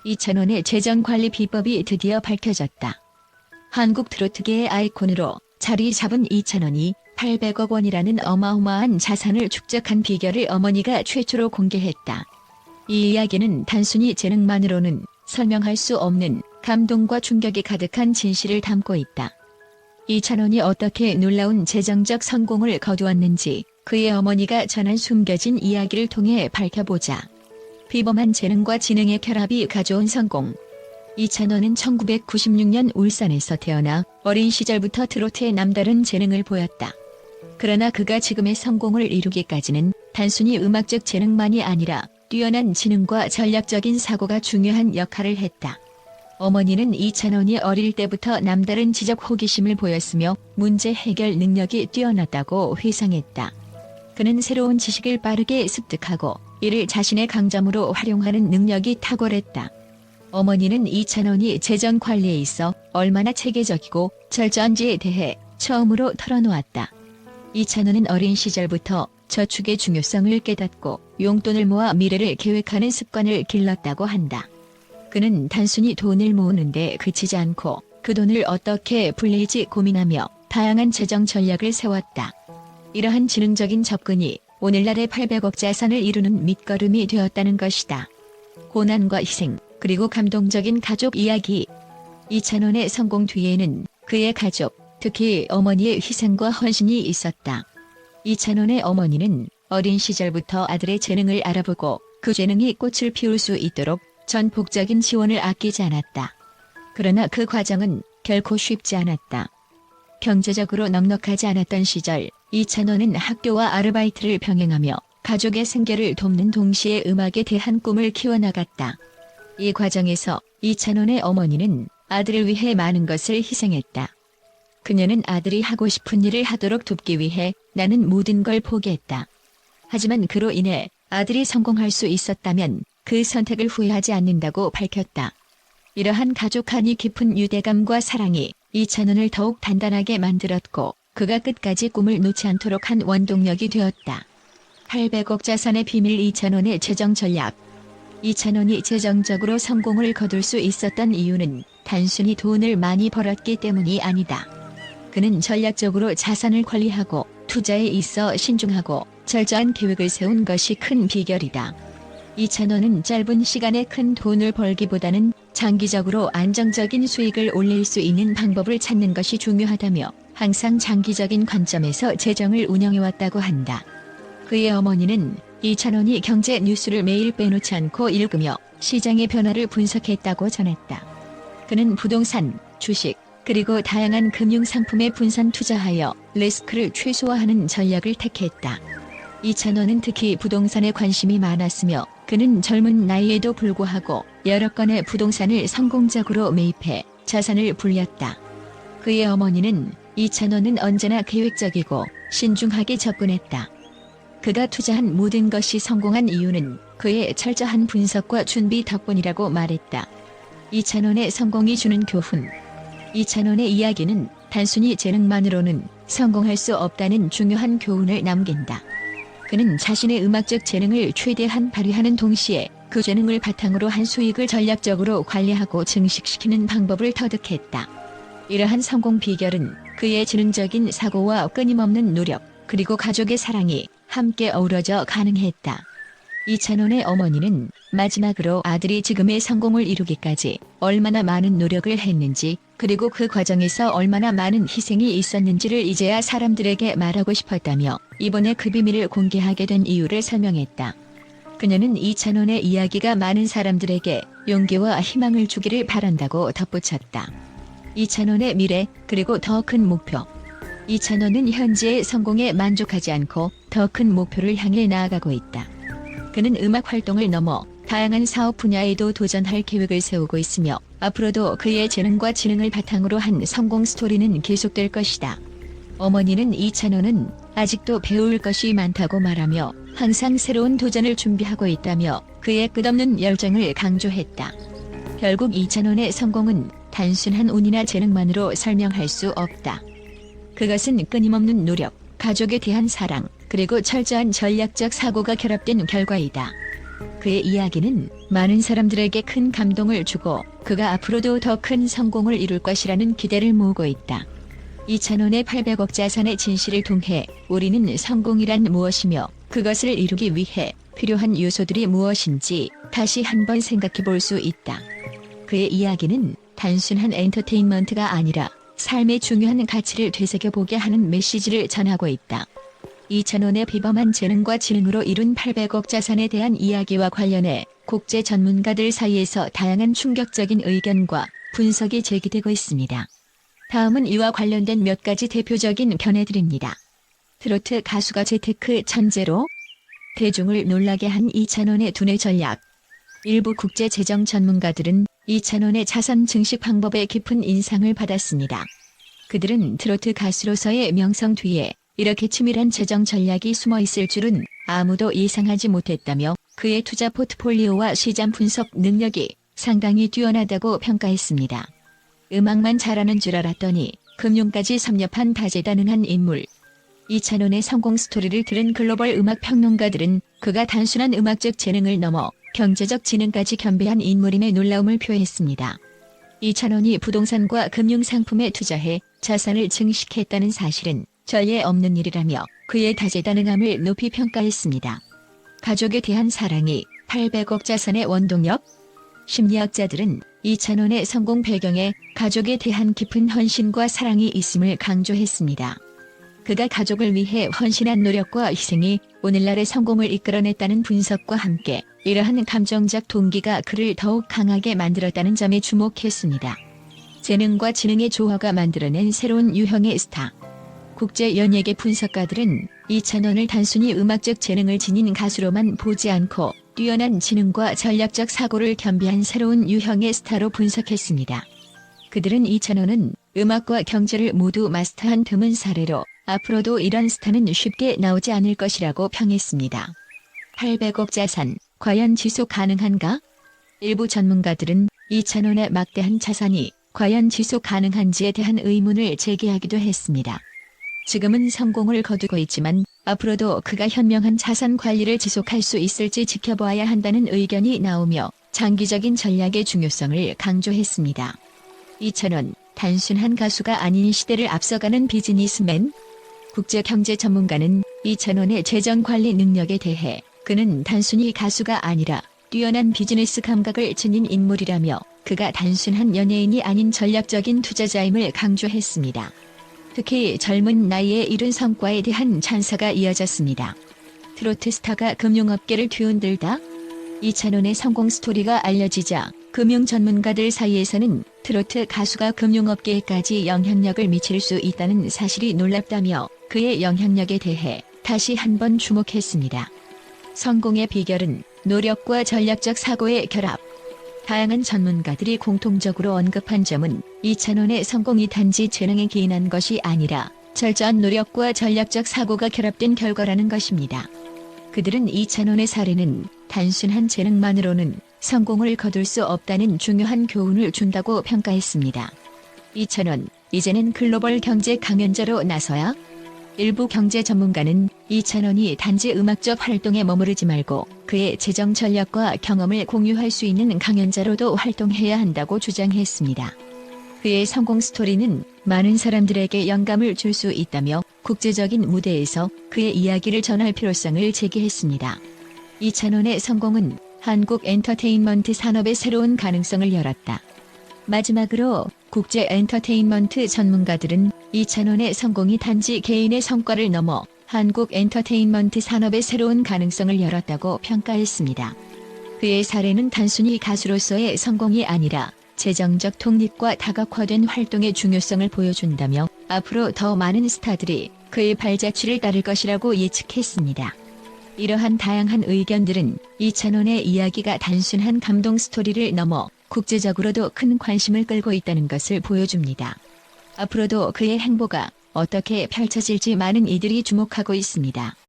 이찬원의 재정관리 비법이 드디어 밝혀졌다. 한국 트로트계의 아이콘으로 자리 잡은 이찬원이 800억 원이라는 어마어마한 자산을 축적한 비결을 어머니가 최초로 공개했다. 이 이야기는 단순히 재능만으로는 설명할 수 없는 감동과 충격이 가득한 진실을 담고 있다. 이찬원이 어떻게 놀라운 재정적 성공을 거두었는지 그의 어머니가 전한 숨겨진 이야기를 통해 밝혀보자. 비범한 재능과 지능의 결합이 가져온 성공. 이찬원은 1996년 울산에서 태어나 어린 시절부터 트로트에 남다른 재능을 보였다. 그러나 그가 지금의 성공을 이루기까지는 단순히 음악적 재능만이 아니라 뛰어난 지능과 전략적인 사고가 중요한 역할을 했다. 어머니는 이찬원이 어릴 때부터 남다른 지적 호기심을 보였으며 문제 해결 능력이 뛰어났다고 회상했다. 그는 새로운 지식을 빠르게 습득하고 이를 자신의 강점으로 활용하는 능력이 탁월했다. 어머니는 이찬원이 재정 관리에 있어 얼마나 체계적이고 철저한지에 대해 처음으로 털어놓았다. 이찬원은 어린 시절부터 저축의 중요성을 깨닫고 용돈을 모아 미래를 계획하는 습관을 길렀다고 한다. 그는 단순히 돈을 모으는데 그치지 않고 그 돈을 어떻게 불릴지 고민하며 다양한 재정 전략을 세웠다. 이러한 지능적인 접근이 오늘날의 800억 자산을 이루는 밑거름이 되었다는 것이다. 고난과 희생, 그리고 감동적인 가족 이야기. 이찬원의 성공 뒤에는 그의 가족, 특히 어머니의 희생과 헌신이 있었다. 이찬원의 어머니는 어린 시절부터 아들의 재능을 알아보고 그 재능이 꽃을 피울 수 있도록 전폭적인 지원을 아끼지 않았다. 그러나 그 과정은 결코 쉽지 않았다. 경제적으로 넉넉하지 않았던 시절, 이찬원은 학교와 아르바이트를 병행하며 가족의 생계를 돕는 동시에 음악에 대한 꿈을 키워나갔다. 이 과정에서 이찬원의 어머니는 아들을 위해 많은 것을 희생했다. 그녀는 아들이 하고 싶은 일을 하도록 돕기 위해 나는 모든 걸 포기했다. 하지만 그로 인해 아들이 성공할 수 있었다면 그 선택을 후회하지 않는다고 밝혔다. 이러한 가족 간의 깊은 유대감과 사랑이 이찬원을 더욱 단단하게 만들었고 그가 끝까지 꿈을 놓지 않도록 한 원동력이 되었다. 800억 자산의 비밀. 이찬원의 재정 전략. 이찬원이 재정적으로 성공을 거둘 수 있었던 이유는 단순히 돈을 많이 벌었기 때문이 아니다. 그는 전략적으로 자산을 관리하고 투자에 있어 신중하고 철저한 계획을 세운 것이 큰 비결이다. 이찬원은 짧은 시간에 큰 돈을 벌기보다는 장기적으로 안정적인 수익을 올릴 수 있는 방법을 찾는 것이 중요하다며 항상 장기적인 관점에서 재정을 운영해왔다고 한다. 그의 어머니는 이찬원이 경제 뉴스를 매일 빼놓지 않고 읽으며 시장의 변화를 분석했다고 전했다. 그는 부동산, 주식, 그리고 다양한 금융상품에 분산 투자하여 리스크를 최소화하는 전략을 택했다. 이찬원은 특히 부동산에 관심이 많았으며 그는 젊은 나이에도 불구하고 여러 건의 부동산을 성공적으로 매입해 자산을 불렸다. 그의 어머니는 이찬원은 언제나 계획적이고 신중하게 접근했다. 그가 투자한 모든 것이 성공한 이유는 그의 철저한 분석과 준비 덕분이라고 말했다. 이찬원의 성공이 주는 교훈. 이찬원의 이야기는 단순히 재능만으로는 성공할 수 없다는 중요한 교훈을 남긴다. 그는 자신의 음악적 재능을 최대한 발휘하는 동시에 그 재능을 바탕으로 한 수익을 전략적으로 관리하고 증식시키는 방법을 터득했다. 이러한 성공 비결은 그의 지능적인 사고와 끊임없는 노력, 그리고 가족의 사랑이 함께 어우러져 가능했다. 이찬원의 어머니는 마지막으로 아들이 지금의 성공을 이루기까지 얼마나 많은 노력을 했는지, 그리고 그 과정에서 얼마나 많은 희생이 있었는지를 이제야 사람들에게 말하고 싶었다며 이번에 그 비밀을 공개하게 된 이유를 설명했다. 그녀는 이찬원의 이야기가 많은 사람들에게 용기와 희망을 주기를 바란다고 덧붙였다. 이찬원의 미래, 그리고 더 큰 목표. 이찬원은 현재의 성공에 만족하지 않고 더 큰 목표를 향해 나아가고 있다. 그는 음악 활동을 넘어 다양한 사업 분야에도 도전할 계획을 세우고 있으며 앞으로도 그의 재능과 지능을 바탕으로 한 성공 스토리는 계속될 것이다. 어머니는 이찬원은 아직도 배울 것이 많다고 말하며 항상 새로운 도전을 준비하고 있다며 그의 끝없는 열정을 강조했다. 결국 이찬원의 성공은 단순한 운이나 재능만으로 설명할 수 없다. 그것은 끊임없는 노력, 가족에 대한 사랑, 그리고 철저한 전략적 사고가 결합된 결과이다. 그의 이야기는 많은 사람들에게 큰 감동을 주고 그가 앞으로도 더 큰 성공을 이룰 것이라는 기대를 모으고 있다. 이찬원의 800억 자산의 진실을 통해 우리는 성공이란 무엇이며 그것을 이루기 위해 필요한 요소들이 무엇인지 다시 한번 생각해 볼 수 있다. 그의 이야기는 단순한 엔터테인먼트가 아니라 삶의 중요한 가치를 되새겨보게 하는 메시지를 전하고 있다. 이찬원의 비범한 재능과 지능으로 이룬 800억 자산에 대한 이야기와 관련해 국제 전문가들 사이에서 다양한 충격적인 의견과 분석이 제기되고 있습니다. 다음은 이와 관련된 몇 가지 대표적인 견해들입니다. 트로트 가수가 재테크 천재로 대중을 놀라게 한 이찬원의 두뇌 전략. 일부 국제 재정 전문가들은 이찬원의 자산 증식 방법에 깊은 인상을 받았습니다. 그들은 트로트 가수로서의 명성 뒤에 이렇게 치밀한 재정 전략이 숨어 있을 줄은 아무도 예상하지 못했다며 그의 투자 포트폴리오와 시장 분석 능력이 상당히 뛰어나다고 평가했습니다. 음악만 잘하는 줄 알았더니 금융까지 섭렵한 다재다능한 인물. 이찬원의 성공 스토리를 들은 글로벌 음악 평론가들은 그가 단순한 음악적 재능을 넘어 경제적 지능까지 겸비한 인물임에 놀라움을 표했습니다. 이찬원이 부동산과 금융상품에 투자해 자산을 증식했다는 사실은 전례 없는 일이라며 그의 다재다능함을 높이 평가했습니다. 가족에 대한 사랑이 800억 자산의 원동력? 심리학자들은 이찬원의 성공 배경에 가족에 대한 깊은 헌신과 사랑이 있음을 강조했습니다. 그가 가족을 위해 헌신한 노력과 희생이 오늘날의 성공을 이끌어냈다는 분석과 함께 이러한 감정적 동기가 그를 더욱 강하게 만들었다는 점에 주목했습니다. 재능과 지능의 조화가 만들어낸 새로운 유형의 스타. 국제 연예계 분석가들은 이찬원을 단순히 음악적 재능을 지닌 가수로만 보지 않고 뛰어난 지능과 전략적 사고를 겸비한 새로운 유형의 스타로 분석했습니다. 그들은 이찬원은 음악과 경제를 모두 마스터한 드문 사례로 앞으로도 이런 스타는 쉽게 나오지 않을 것이라고 평했습니다. 800억 자산, 과연 지속 가능한가? 일부 전문가들은 이찬원의 막대한 자산이 과연 지속 가능한지에 대한 의문을 제기하기도 했습니다. 지금은 성공을 거두고 있지만 앞으로도 그가 현명한 자산 관리를 지속할 수 있을지 지켜봐야 한다는 의견이 나오며 장기적인 전략의 중요성을 강조했습니다. 이찬원, 단순한 가수가 아닌 시대를 앞서가는 비즈니스맨? 국제경제 전문가는 이찬원의 재정관리 능력에 대해 그는 단순히 가수가 아니라 뛰어난 비즈니스 감각을 지닌 인물이라며 그가 단순한 연예인이 아닌 전략적인 투자자임을 강조했습니다. 특히 젊은 나이에 이룬 성과에 대한 찬사가 이어졌습니다. 트로트 스타가 금융업계를 뒤흔들다? 이찬원의 성공 스토리가 알려지자 금융 전문가들 사이에서는 트로트 가수가 금융업계에까지 영향력을 미칠 수 있다는 사실이 놀랍다며 그의 영향력에 대해 다시 한번 주목했습니다. 성공의 비결은 노력과 전략적 사고의 결합. 다양한 전문가들이 공통적으로 언급한 점은 이찬원의 성공이 단지 재능에 기인한 것이 아니라 철저한 노력과 전략적 사고가 결합된 결과라는 것입니다. 그들은 이찬원의 사례는 단순한 재능만으로는 성공을 거둘 수 없다는 중요한 교훈을 준다고 평가했습니다. 이찬원, 이제는 글로벌 경제 강연자로 나서야? 일부 경제 전문가는 이찬원이 단지 음악적 활동에 머무르지 말고 그의 재정 전략과 경험을 공유할 수 있는 강연자로도 활동해야 한다고 주장했습니다. 그의 성공 스토리는 많은 사람들에게 영감을 줄 수 있다며 국제적인 무대에서 그의 이야기를 전할 필요성을 제기했습니다. 이찬원의 성공은 한국 엔터테인먼트 산업의 새로운 가능성을 열었다. 마지막으로 국제 엔터테인먼트 전문가들은 이찬원의 성공이 단지 개인의 성과를 넘어 한국 엔터테인먼트 산업의 새로운 가능성을 열었다고 평가했습니다. 그의 사례는 단순히 가수로서의 성공이 아니라 재정적 독립과 다각화된 활동의 중요성을 보여준다며 앞으로 더 많은 스타들이 그의 발자취를 따를 것이라고 예측했습니다. 이러한 다양한 의견들은 이찬원의 이야기가 단순한 감동 스토리를 넘어 국제적으로도 큰 관심을 끌고 있다는 것을 보여줍니다. 앞으로도 그의 행보가 어떻게 펼쳐질지 많은 이들이 주목하고 있습니다.